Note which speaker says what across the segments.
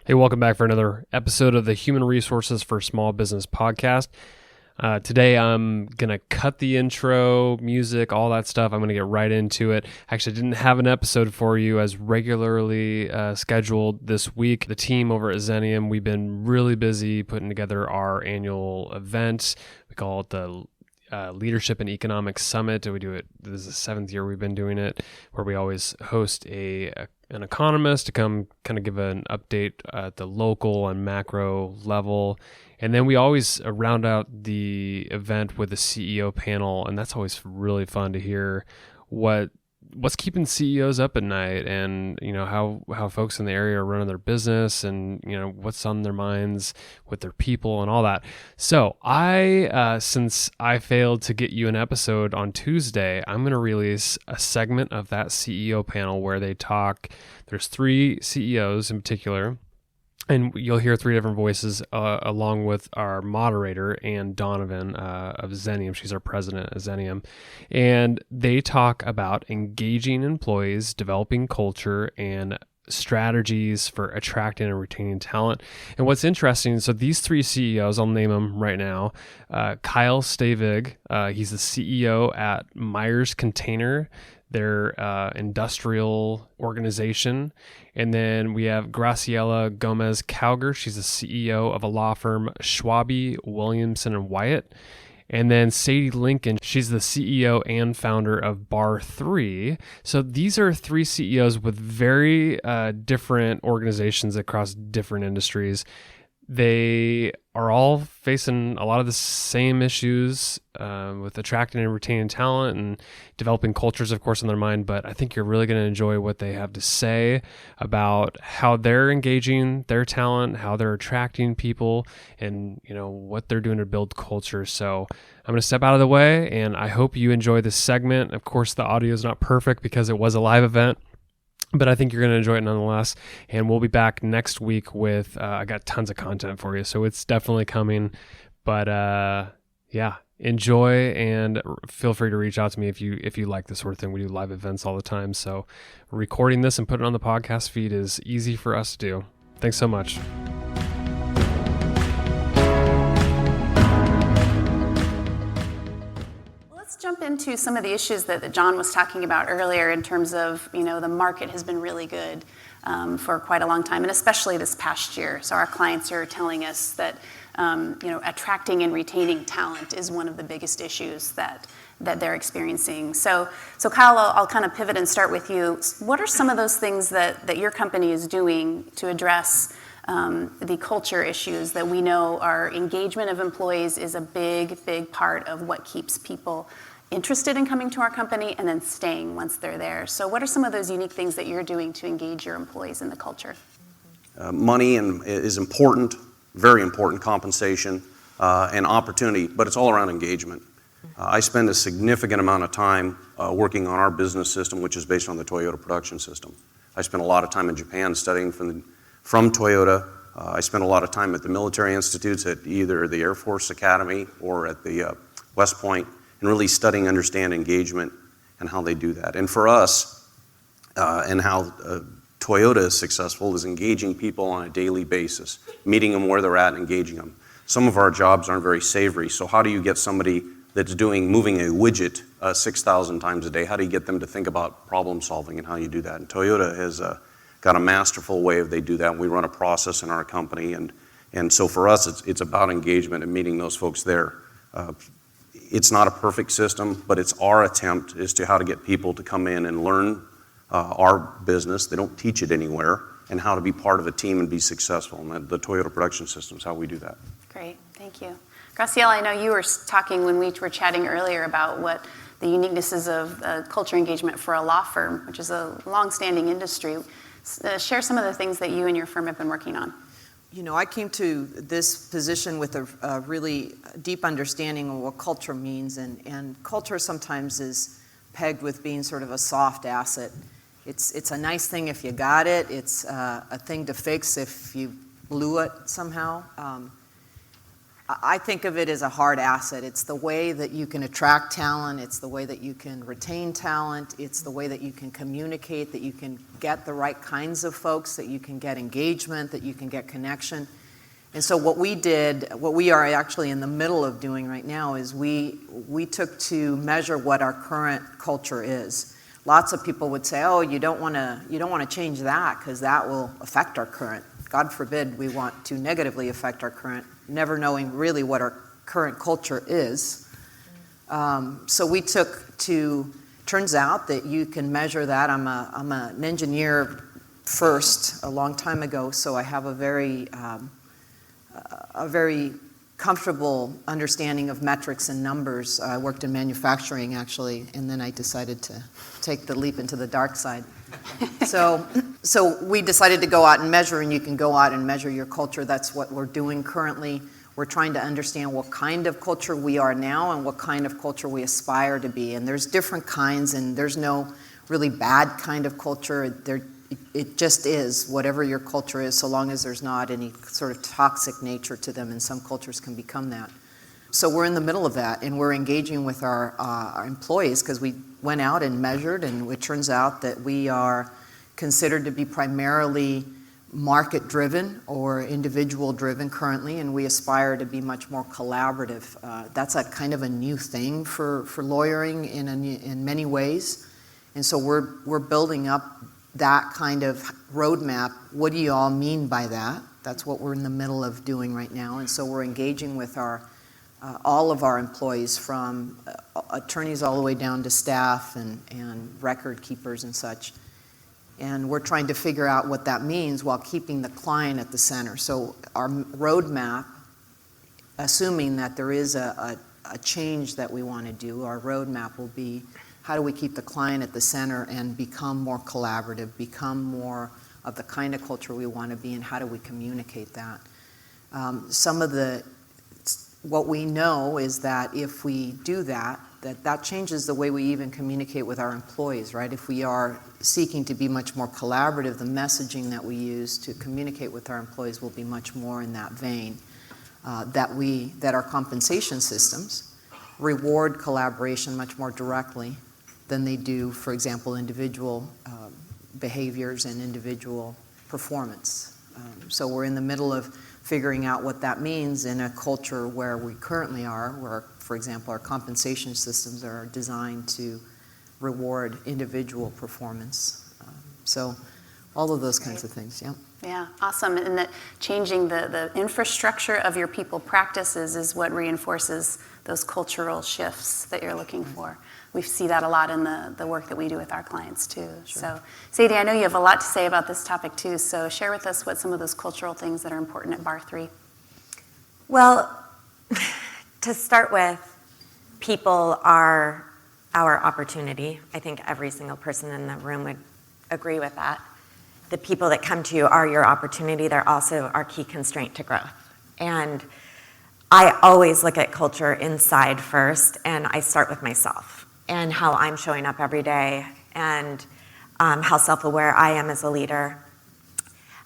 Speaker 1: Hey, welcome back for another episode of the Human Resources for Small Business podcast. Today, I'm going to cut the intro, music, all that stuff. I'm going to get right into it. Actually, didn't have an episode for you as regularly scheduled this week. The team over at Xenium, we've been really busy putting together our annual event. We call it the Leadership and Economics Summit. We do it. This is the 7th year we've been doing it, where we always host an economist to come kind of give an update at the local and macro level. And then we always round out the event with a CEO panel, and that's always really fun to hear what's keeping CEOs up at night, and how folks in the area are running their business, and what's on their minds with their people and all that. So since I failed to get you an episode on Tuesday, I'm going to release a segment of that CEO panel where they talk. There's 3 CEOs in particular, and you'll hear 3 different voices along with our moderator, Anne Donovan of Xenium. She's our president of Xenium. And they talk about engaging employees, developing culture, and strategies for attracting and retaining talent. And what's interesting, so these 3 CEOs, I'll name them right now. Kyle Stavig, he's the CEO at Myers Container, their industrial organization. And then we have Graciela Gomez Cowger. She's the CEO of a law firm, Schwabe, Williamson, and Wyatt. And then Sadie Lincoln, she's the CEO and founder of Bar 3. So these are 3 CEOs with very different organizations across different industries. They are all facing a lot of the same issues with attracting and retaining talent and developing cultures, of course, in their mind. But I think you're really going to enjoy what they have to say about how they're engaging their talent, how they're attracting people, and what they're doing to build culture. So I'm going to step out of the way, and I hope you enjoy this segment. Of course, the audio is not perfect because it was a live event, but I think you're going to enjoy it nonetheless. And we'll be back next week with, I got tons of content for you, so it's definitely coming. But yeah, enjoy, and feel free to reach out to me if you like this sort of thing. We do live events all the time, so recording this and putting it on the podcast feed is easy for us to do. Thanks so much.
Speaker 2: Let's jump into some of the issues that John was talking about earlier in terms of, the market has been really good for quite a long time, and especially this past year. So our clients are telling us that, attracting and retaining talent is one of the biggest issues that they're experiencing. So Kyle, I'll kind of pivot and start with you. What are some of those things that your company is doing to address the culture issues that we know our engagement of employees is a big part of what keeps people interested in coming to our company and then staying once they're there? So what are some of those unique things that you're doing to engage your employees in the culture?
Speaker 3: Money is important, very important, compensation and opportunity, but it's all around engagement. I spend a significant amount of time working on our business system, which is based on the Toyota production system. I spent a lot of time in Japan studying from Toyota. I spent a lot of time at the military institutes at either the Air Force Academy or at the West Point, and really studying, understand engagement and how they do that. And for us, and how Toyota is successful is engaging people on a daily basis, meeting them where they're at and engaging them. Some of our jobs aren't very savory, so how do you get somebody that's moving a widget 6,000 times a day, how do you get them to think about problem solving and how you do that? And Toyota has got a masterful way of they do that. We run a process in our company, and so for us, it's about engagement and meeting those folks there. It's not a perfect system, but it's our attempt as to how to get people to come in and learn our business. They don't teach it anywhere, and how to be part of a team and be successful. And the Toyota production system is how we do that.
Speaker 2: Great, thank you. Graciela, I know you were talking when we were chatting earlier about what the uniquenesses of culture engagement for a law firm, which is a long-standing industry. Share some of the things that you and your firm have been working on.
Speaker 4: I came to this position with a really deep understanding of what culture means, and culture sometimes is pegged with being sort of a soft asset. It's a nice thing if you got it. It's a thing to fix if you blew it somehow. I think of it as a hard asset. It's the way that you can attract talent. It's the way that you can retain talent. It's the way that you can communicate, that you can get the right kinds of folks, that you can get engagement, that you can get connection. And so what we are actually in the middle of doing right now is we took to measure what our current culture is. Lots of people would say, oh, you don't want to change that because that will affect our current. God forbid we want to negatively affect our current, never knowing really what our current culture is. So we turns out that you can measure that. I'm an engineer first a long time ago, so I have a very comfortable understanding of metrics and numbers. I worked in manufacturing actually, and then I decided to take the leap into the dark side. So we decided to go out and measure, and you can go out and measure your culture. That's what we're doing currently. We're trying to understand what kind of culture we are now and what kind of culture we aspire to be. And there's different kinds, and there's no really bad kind of culture. It just is whatever your culture is, so long as there's not any sort of toxic nature to them, and some cultures can become that. So we're in the middle of that, and we're engaging with our employees because we went out and measured, and it turns out that we are considered to be primarily market-driven or individual-driven currently, and we aspire to be much more collaborative. That's a kind of a new thing for lawyering in many ways, and so we're building up that kind of roadmap. What do you all mean by that? That's what we're in the middle of doing right now, and so we're engaging with all of our employees, from attorneys all the way down to staff and record keepers and such. And we're trying to figure out what that means while keeping the client at the center. So our roadmap, assuming that there is a change that we want to do, our roadmap will be, how do we keep the client at the center and become more collaborative, become more of the kind of culture we want to be, and how do we communicate that? What we know is that if we do that changes the way we even communicate with our employees, right? If we are seeking to be much more collaborative, the messaging that we use to communicate with our employees will be much more in that vein. That our compensation systems reward collaboration much more directly than they do, for example, individual behaviors and individual performance. So we're in the middle of figuring out what that means in a culture where we currently are, where, for example, our compensation systems are designed to reward individual performance. So all of those kinds of things, yeah.
Speaker 2: Yeah, awesome. And that changing the infrastructure of your people practices is what reinforces those cultural shifts that you're looking for. We see that a lot in the work that we do with our clients too. Sure. So Sadie, I know you have a lot to say about this topic too, so share with us what some of those cultural things that are important at Bar 3.
Speaker 5: Well, to start with, people are our opportunity. I think every single person in the room would agree with that. The people that come to you are your opportunity. They're also our key constraint to growth. And I always look at culture inside first, and I start with myself and how I'm showing up every day, and how self-aware I am as a leader,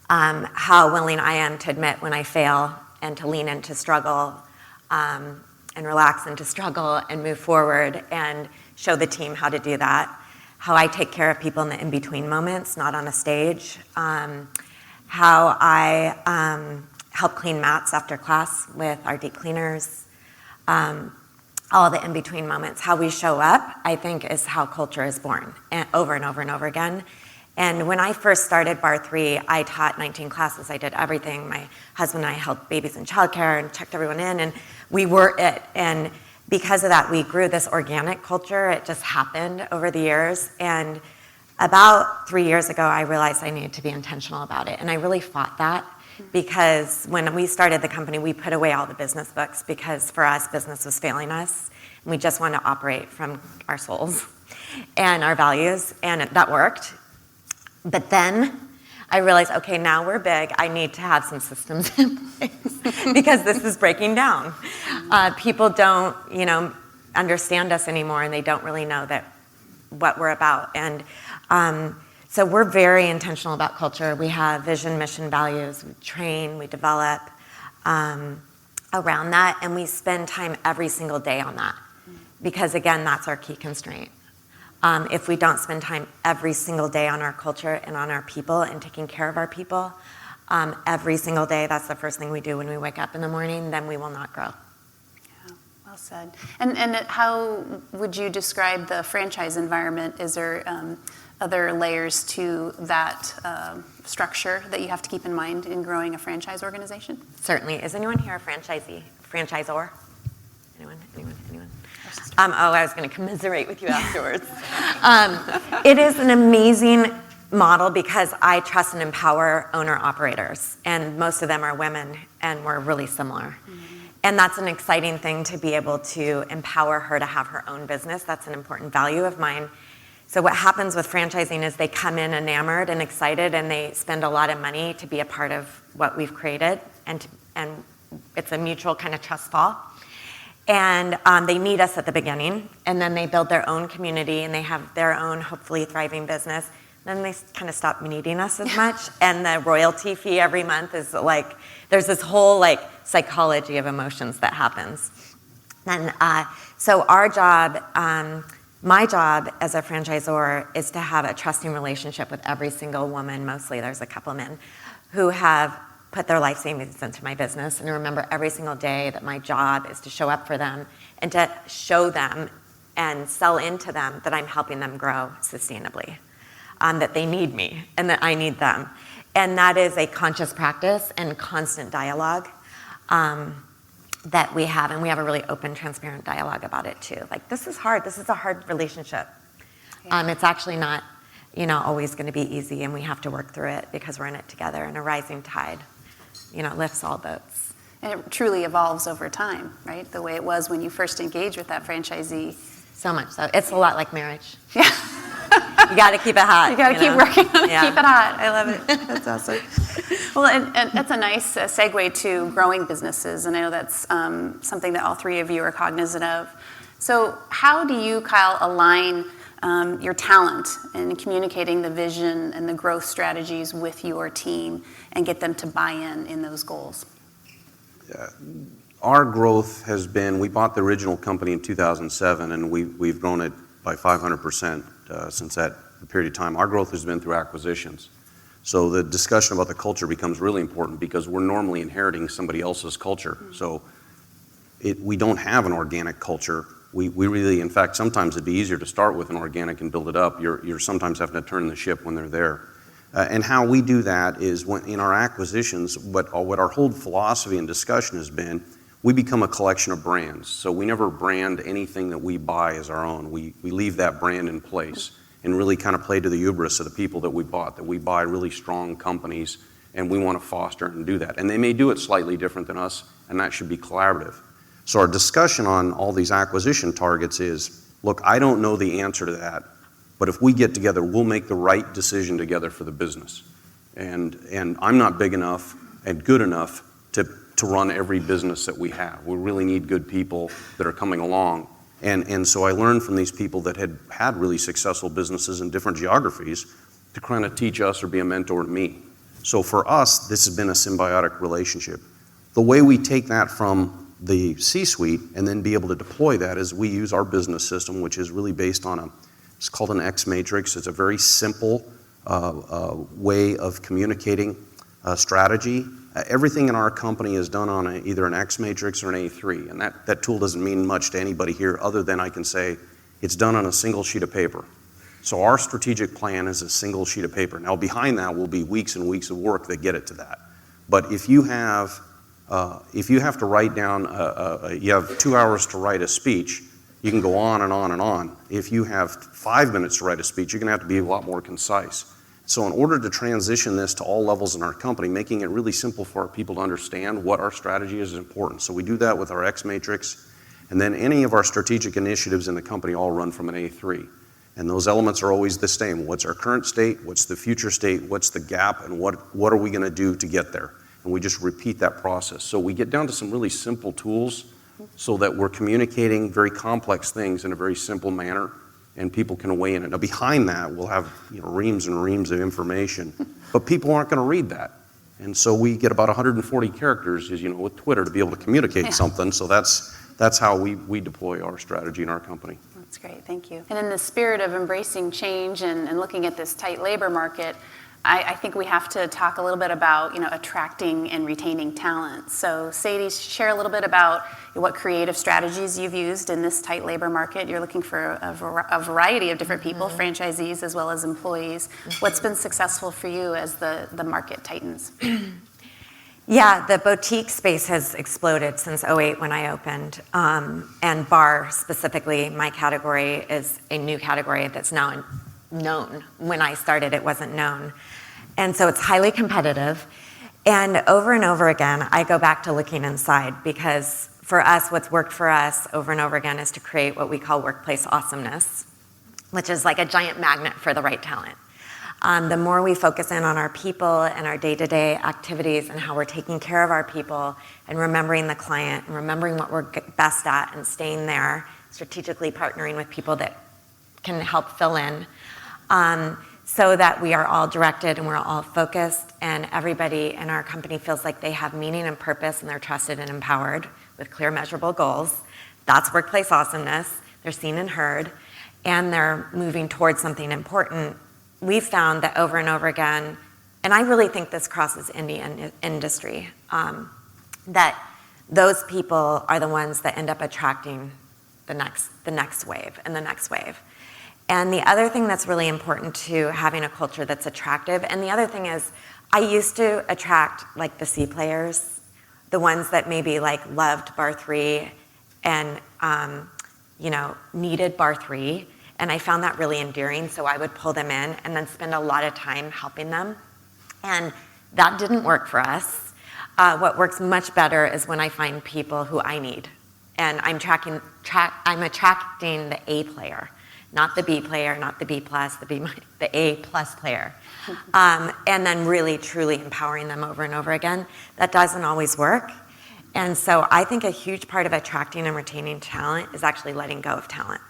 Speaker 5: how willing I am to admit when I fail and to lean into struggle, and relax into struggle and move forward and show the team how to do that, how I take care of people in the in-between moments, not on a stage, how I help clean mats after class with our deep cleaners, all the in-between moments. How we show up, I think, is how culture is born, and over and over and over again. And when I first started Bar 3, I taught 19 classes. I did everything. My husband and I helped babies in childcare and checked everyone in, and we were it. And because of that, we grew this organic culture. It just happened over the years. And about 3 years ago, I realized I needed to be intentional about it. And I really fought that, because when we started the company, we put away all the business books, because for us, business was failing us. And we just wanted to operate from our souls and our values, and that worked. But then I realized, okay, now we're big. I need to have some systems in place because this is breaking down. People don't, understand us anymore, and they don't really know what we're about. And so we're very intentional about culture. We have vision, mission, values. We train, we develop. around that, and we spend time every single day on that. Because again, that's our key constraint. If we don't spend time every single day on our culture and on our people and taking care of our people, every single day, that's the first thing we do when we wake up in the morning, then we will not grow.
Speaker 2: Yeah, well said. And how would you describe the franchise environment? Is there other layers to that structure that you have to keep in mind in growing a franchise organization?
Speaker 5: Certainly. Is anyone here a franchisor? Anyone? I was going to commiserate with you afterwards. It is an amazing model because I trust and empower owner-operators, and most of them are women, and we're really similar. And that's an exciting thing to be able to empower her to have her own business. That's an important value of mine. So what happens with franchising is they come in enamored and excited, and they spend a lot of money to be a part of what we've created, and it's a mutual kind of trust fall. And they meet us at the beginning, and then they build their own community, and they have their own hopefully thriving business. Then they kind of stop needing us as much, and the royalty fee every month is like, there's this whole like psychology of emotions that happens. And so our job, my job as a franchisor is to have a trusting relationship with every single woman, mostly there's a couple men, who have put their life savings into my business, and remember every single day that my job is to show up for them and to show them and sell into them that I'm helping them grow sustainably, that they need me and that I need them. And that is a conscious practice and constant dialogue that we have, and we have a really open, transparent dialogue about it too. Like, this is hard, this is a hard relationship. It's actually not, always gonna be easy, and we have to work through it because we're in it together, and a rising tide, lifts all boats.
Speaker 2: And it truly evolves over time, right? The way it was when you first engaged with that franchisee.
Speaker 5: So much so. It's a lot like marriage. Yeah. You got to keep it hot.
Speaker 2: You got to keep working on it,
Speaker 5: Yeah.
Speaker 2: keep it hot. I love it. That's awesome. Well, and that's a nice segue to growing businesses, and I know that's something that all three of you are cognizant of. So how do you, Kyle, align your talent in communicating the vision and the growth strategies with your team and get them to buy in those goals?
Speaker 3: Our growth has been, we bought the original company in 2007, and we've grown it by 500% since that period of time. Our growth has been through acquisitions. So the discussion about the culture becomes really important because we're normally inheriting somebody else's culture. So we don't have an organic culture. We really, in fact, sometimes it'd be easier to start with an organic and build it up. You're sometimes having to turn the ship when they're there. And how we do that is when in our acquisitions, what our whole philosophy and discussion has been, we become a collection of brands. So we never brand anything that we buy as our own. We leave that brand in place and really kind of play to the hubris of the people that we bought, that we buy really strong companies, and we want to foster and do that. And they may do it slightly different than us, and that should be collaborative. So our discussion on all these acquisition targets is, look, I don't know the answer to that, but if we get together, we'll make the right decision together for the business. And I'm not big enough and good enough to run every business that we have. We really need good people that are coming along. And so I learned from these people that had really successful businesses in different geographies to kind of teach us or be a mentor to me. So for us, this has been a symbiotic relationship. The way we take that from the C-suite and then be able to deploy that is we use our business system, which is really based on it's called an X matrix. It's a very simple way of communicating strategy. Everything in our company is done on either an X matrix or an A3, and that tool doesn't mean much to anybody here other than I can say it's done on a single sheet of paper. So our strategic plan is a single sheet of paper. Now behind that will be weeks and weeks of work that get it to that. But if you have to write down, you have 2 hours to write a speech, you can go on and on and on. If you have 5 minutes to write a speech, you're going to have to be a lot more concise. So in order to transition this to all levels in our company, making it really simple for our people to understand what our strategy is important. So we do that with our X matrix, and then any of our strategic initiatives in the company all run from an A3. And those elements are always the same. What's our current state? What's the future state? What's the gap? And what are we going to do to get there? And we just repeat that process. So we get down to some really simple tools so that we're communicating very complex things in a very simple manner, and people can weigh in it. Now behind that, we'll have reams and reams of information, but people aren't going to read that. And so we get about 140 characters, as you know, with Twitter to be able to communicate something. So that's how we deploy our strategy in our company.
Speaker 2: That's great, thank you. And in the spirit of embracing change and looking at this tight labor market, I think we have to talk a little bit about, attracting and retaining talent. So Sadie, share a little bit about what creative strategies you've used in this tight labor market. You're looking for a variety of different people, franchisees as well as employees. What's been successful for you as the market tightens?
Speaker 5: Yeah, the boutique space has exploded since '08 when I opened. And bar specifically, my category is a new category that's now known. When I started, it wasn't known. And so it's highly competitive. And over again, I go back to looking inside, because for us, what's worked for us over and over again is to create what we call workplace awesomeness, which is like a giant magnet for the right talent. The more we focus in on our people and our day-to-day activities and how we're taking care of our people and remembering the client and remembering what we're best at and staying there, strategically partnering with people that can help fill in, so that we are all directed and we're all focused, and everybody in our company feels like they have meaning and purpose and they're trusted and empowered with clear measurable goals. That's workplace awesomeness. They're seen and heard, and they're moving towards something important. We've found that over and over again, and I really think this crosses industry, that those people are the ones that end up attracting the next wave and the next wave. And the other thing that's really important to having a culture that's attractive, and the other thing is, I used to attract like the C players, the ones that maybe like loved bar 3 and needed bar 3, and I found that really endearing, so I would pull them in and then spend a lot of time helping them. And that didn't work for us. What works much better is when I find people who I need, and I'm attracting the A player. Not the B player, not the B plus, the A plus player. And then really, truly empowering them over and over again. That doesn't always work. And so I think a huge part of attracting and retaining talent is actually letting go of talent.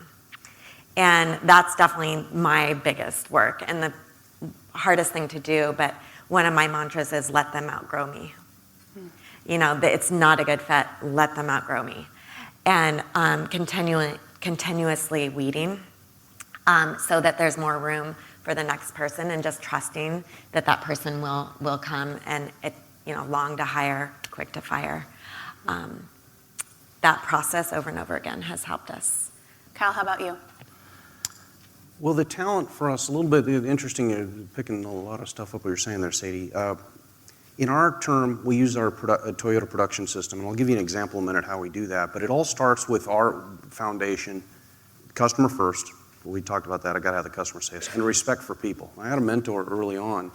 Speaker 5: And that's definitely my biggest work and the hardest thing to do. But one of my mantras is let them outgrow me. It's not a good fit, let them outgrow me. And continuously weeding. So that there's more room for the next person, and just trusting that that person will come, and long to hire, quick to fire. That process over and over again has helped us.
Speaker 2: Kyle, how about you?
Speaker 3: Well, the talent for us, a little bit interesting, you're picking a lot of stuff up what you're saying there, Sadie. In our term, we use our Toyota production system, and I'll give you an example in a minute how we do that, but it all starts with our foundation, customer first. We talked about that. I got to have the customer say this. And respect for people. I had a mentor early on,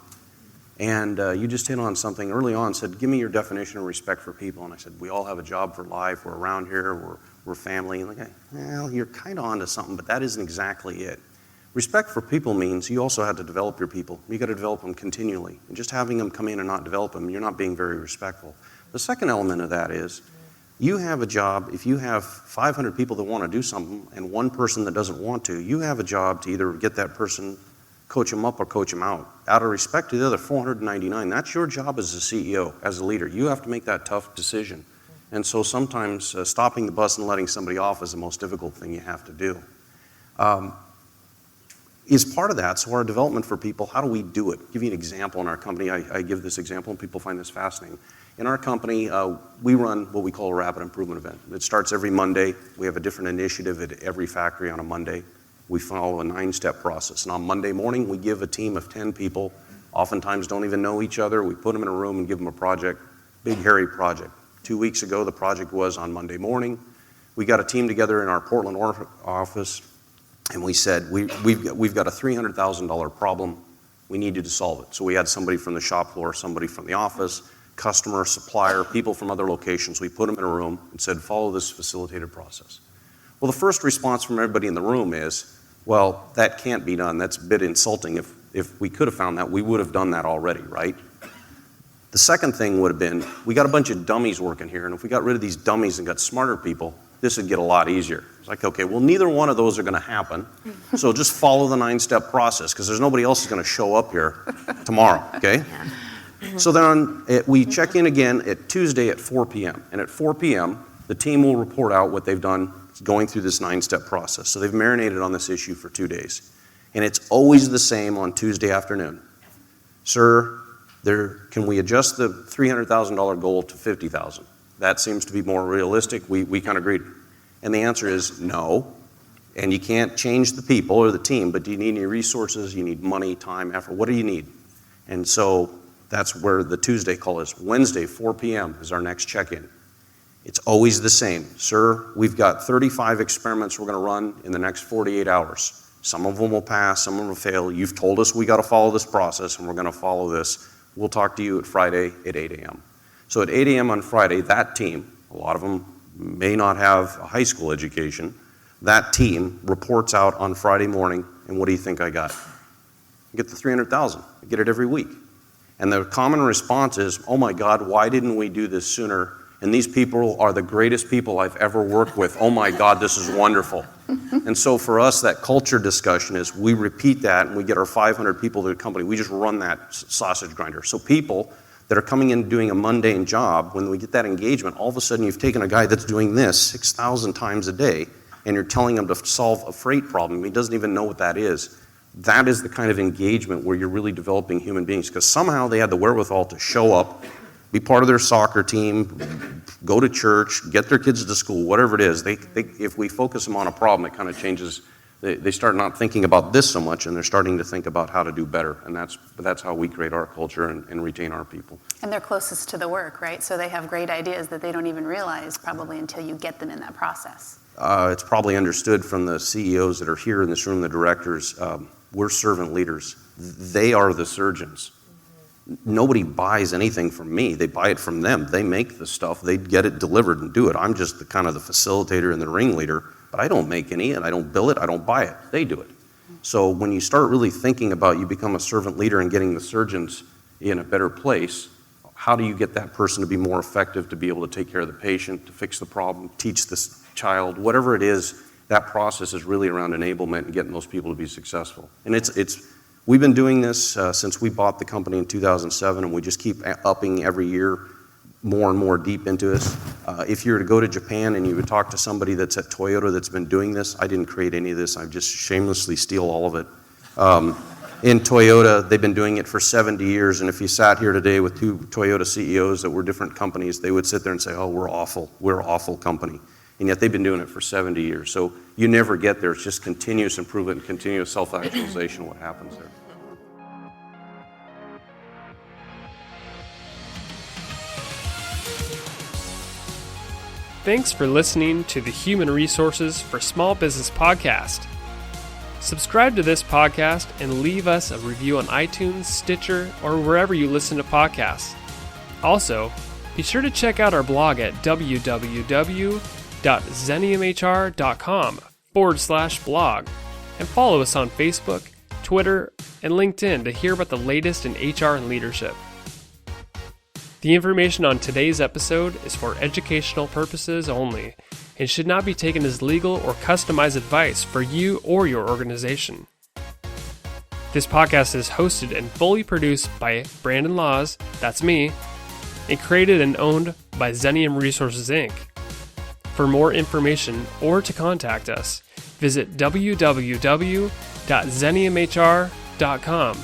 Speaker 3: and you just hit on something early on. Said, "Give me your definition of respect for people." And I said, "We all have a job for life. We're around here. We're family." And like, well, you're kind of onto something, but that isn't exactly it. Respect for people means you also have to develop your people. You got to develop them continually. And just having them come in and not develop them, you're not being very respectful. The second element of that is, you have a job, if you have 500 people that want to do something and one person that doesn't want to, you have a job to either get that person, coach them up or coach them out. Out of respect to the other 499, that's your job as a CEO, as a leader. You have to make that tough decision. And so sometimes stopping the bus and letting somebody off is the most difficult thing you have to do. Is part of that, so our development for people, how do we do it? I'll give you an example in our company. I give this example and people find this fascinating. In our company, we run what we call a rapid improvement event. It starts every Monday. We have a different initiative at every factory on a Monday. We follow a 9-step process. And on Monday morning, we give a team of 10 people, oftentimes don't even know each other. We put them in a room and give them a project, big, hairy project. 2 weeks ago, the project was on Monday morning. We got a team together in our Portland office, and we said, we've got a $300,000 problem. We need you to solve it. So we had somebody from the shop floor, somebody from the office, customer, supplier, people from other locations. We put them in a room and said, follow this facilitated process. Well, the first response from everybody in the room is, well, that can't be done. That's a bit insulting. If we could have found that, we would have done that already, right? The second thing would have been, we got a bunch of dummies working here, and if we got rid of these dummies and got smarter people, this would get a lot easier. It's like, okay, well, neither one of those are going to happen, so just follow the 9-step process, because there's nobody else who's going to show up here tomorrow, okay?
Speaker 5: Yeah.
Speaker 3: So then we check in again at Tuesday at 4 p.m. And at 4 p.m., the team will report out what they've done going through this 9-step process. So they've marinated on this issue for 2 days. And it's always the same on Tuesday afternoon. Sir, can we adjust the $300,000 goal to $50,000? That seems to be more realistic. We kind of agreed. And the answer is no. And you can't change the people or the team, but do you need any resources? You need money, time, effort. What do you need? And so that's where the Tuesday call is. Wednesday, 4 p.m. is our next check-in. It's always the same. Sir, we've got 35 experiments we're going to run in the next 48 hours. Some of them will pass, some of them will fail. You've told us we got to follow this process, and we're going to follow this. We'll talk to you at Friday at 8 a.m. So at 8 a.m. on Friday, that team, a lot of them may not have a high school education, that team reports out on Friday morning, and what do you think I got? I get the $300,000. I get it every week. And the common response is, oh my God, why didn't we do this sooner? And these people are the greatest people I've ever worked with. Oh my God, this is wonderful. And so for us, that culture discussion is we repeat that and we get our 500 people to the company. We just run that sausage grinder. So people that are coming in doing a mundane job, when we get that engagement, all of a sudden you've taken a guy that's doing this 6,000 times a day and you're telling him to solve a freight problem. He doesn't even know what that is. That is the kind of engagement where you're really developing human beings, because somehow they had the wherewithal to show up, be part of their soccer team, go to church, get their kids to school, whatever it is. If we focus them on a problem, it kind of changes. They start not thinking about this so much, and they're starting to think about how to do better. And that's how we create our culture and retain our people.
Speaker 2: And they're closest to the work, right? So they have great ideas that they don't even realize probably until you get them in that process.
Speaker 3: It's probably understood from the CEOs that are here in this room, the directors. We're servant leaders. They are the surgeons. Nobody buys anything from me. They buy it from them. They make the stuff. They get it delivered and do it. I'm just the kind of the facilitator and the ringleader, but I don't make any, and I don't bill it. I don't buy it. They do it. So when you start really thinking about you become a servant leader and getting the surgeons in a better place, how do you get that person to be more effective, to be able to take care of the patient, to fix the problem, teach this child, whatever it is, that process is really around enablement and getting those people to be successful. And we've been doing this since we bought the company in 2007, and we just keep upping every year more and more deep into this. If you were to go to Japan and you would talk to somebody that's at Toyota that's been doing this, I didn't create any of this. I just shamelessly steal all of it. In Toyota, they've been doing it for 70 years, and if you sat here today with 2 Toyota CEOs that were different companies, they would sit there and say, oh, we're awful. We're an awful company. And yet they've been doing it for 70 years. So you never get there. It's just continuous improvement and continuous self-actualization, what happens there.
Speaker 1: Thanks for listening to the Human Resources for Small Business podcast. Subscribe to this podcast and leave us a review on iTunes, Stitcher, or wherever you listen to podcasts. Also, be sure to check out our blog at www.xeniumhr.com/blog and follow us on Facebook, Twitter, and LinkedIn to hear about the latest in HR and leadership. The information on today's episode is for educational purposes only and should not be taken as legal or customized advice for you or your organization. This podcast is hosted and fully produced by Brandon Laws, that's me, and created and owned by Xenium Resources, Inc. For more information or to contact us, visit www.xeniumhr.com.